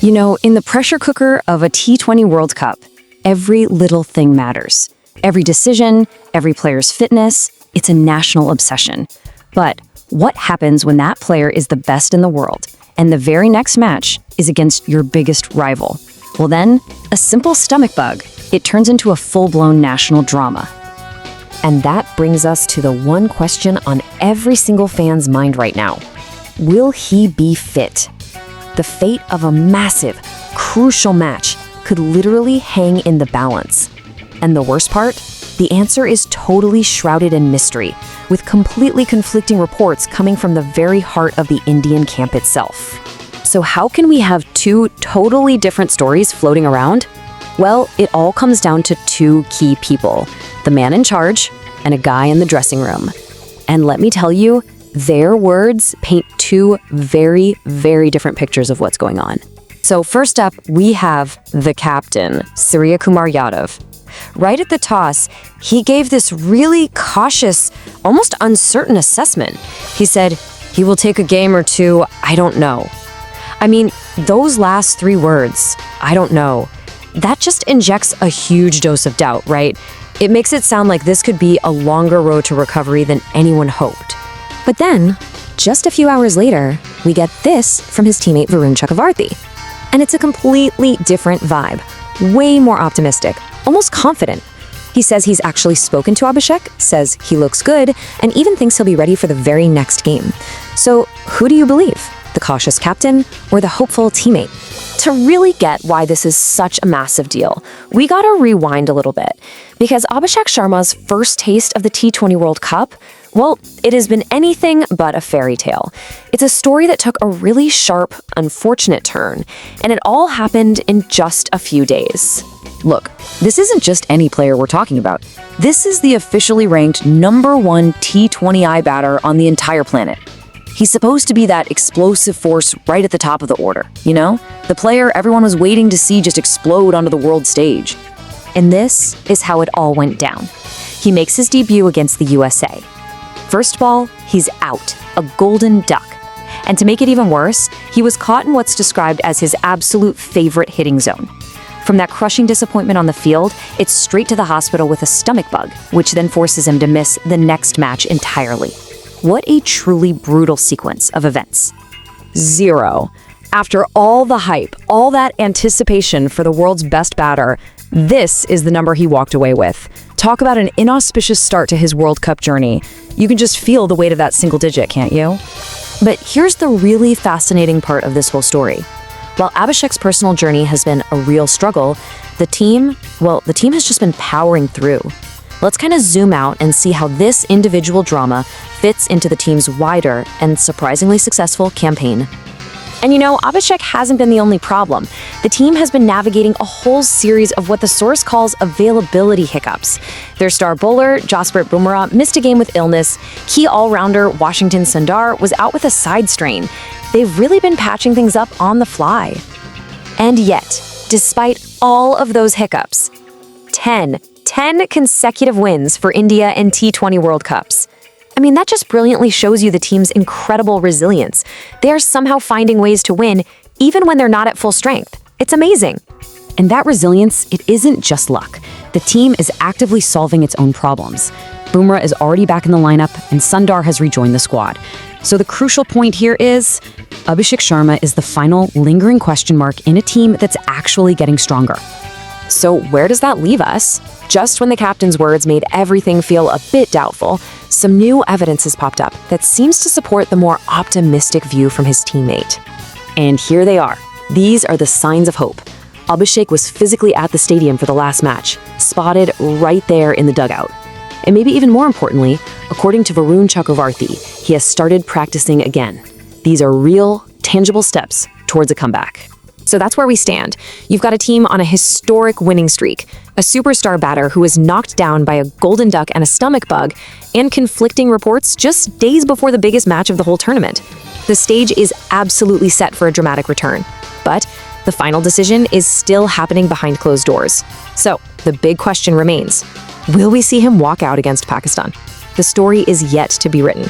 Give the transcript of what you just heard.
You know, in the pressure cooker of a T20 World Cup, every little thing matters. Every decision, every player's fitness, it's a national obsession. But what happens when that player is the best in the world, and the very next match is against your biggest rival? Well then, a simple stomach bug, it turns into a full-blown national drama. And that brings us to the one question on every single fan's mind right now. Will he be fit? The fate of a massive, crucial match could literally hang in the balance. And the worst part? The answer is totally shrouded in mystery, with completely conflicting reports coming from the very heart of the Indian camp itself. So how can we have two totally different stories floating around? Well, it all comes down to two key people, the man in charge and a guy in the dressing room. And let me tell you, their words paint two very, very different pictures of what's going on. So first up, we have the captain, Suryakumar Yadav. Right at the toss, he gave this really cautious, almost uncertain assessment. He said, he will take a game or two, I don't know. I mean, those last three words, I don't know, that just injects a huge dose of doubt, right? It makes it sound like this could be a longer road to recovery than anyone hoped. But then, just a few hours later, we get this from his teammate Varun Chakravarthy. And it's a completely different vibe, way more optimistic, almost confident. He says he's actually spoken to Abhishek, says he looks good, and even thinks he'll be ready for the very next game. So who do you believe? The cautious captain or the hopeful teammate? To really get why this is such a massive deal, we gotta rewind a little bit. Because Abhishek Sharma's first taste of the T20 World Cup, well, it has been anything but a fairy tale. It's a story that took a really sharp, unfortunate turn, and it all happened in just a few days. Look, this isn't just any player we're talking about. This is the officially ranked #1 T20I batter on the entire planet. He's supposed to be that explosive force right at the top of the order, you know? The player everyone was waiting to see just explode onto the world stage. And this is how it all went down. He makes his debut against the USA. First ball, he's out, a golden duck. And to make it even worse, he was caught in what's described as his absolute favorite hitting zone. From that crushing disappointment on the field, it's straight to the hospital with a stomach bug, which then forces him to miss the next match entirely. What a truly brutal sequence of events. 0. After all the hype, all that anticipation for the world's best batter, this is the number he walked away with. Talk about an inauspicious start to his World Cup journey. You can just feel the weight of that single digit, can't you? But here's the really fascinating part of this whole story. While Abhishek's personal journey has been a real struggle, the team has just been powering through. Let's kind of zoom out and see how this individual drama fits into the team's wider and surprisingly successful campaign. And you know, Abhishek hasn't been the only problem. The team has been navigating a whole series of what the source calls availability hiccups. Their star bowler, Jasprit Bumrah, missed a game with illness. Key all-rounder Washington Sundar was out with a side strain. They've really been patching things up on the fly. And yet, despite all of those hiccups, 10 consecutive wins for India in T20 World Cups. I mean, that just brilliantly shows you the team's incredible resilience. They are somehow finding ways to win, even when they're not at full strength. It's amazing. And that resilience, it isn't just luck. The team is actively solving its own problems. Bumrah is already back in the lineup, and Sundar has rejoined the squad. So the crucial point here is, Abhishek Sharma is the final lingering question mark in a team that's actually getting stronger. So where does that leave us? Just when the captain's words made everything feel a bit doubtful, some new evidence has popped up that seems to support the more optimistic view from his teammate. And here they are. These are the signs of hope. Abhishek was physically at the stadium for the last match, spotted right there in the dugout. And maybe even more importantly, according to Varun Chakravarthy, he has started practicing again. These are real, tangible steps towards a comeback. So that's where we stand. You've got a team on a historic winning streak, a superstar batter who was knocked down by a golden duck and a stomach bug, and conflicting reports just days before the biggest match of the whole tournament. The stage is absolutely set for a dramatic return, but the final decision is still happening behind closed doors. So the big question remains, will we see him walk out against Pakistan? The story is yet to be written.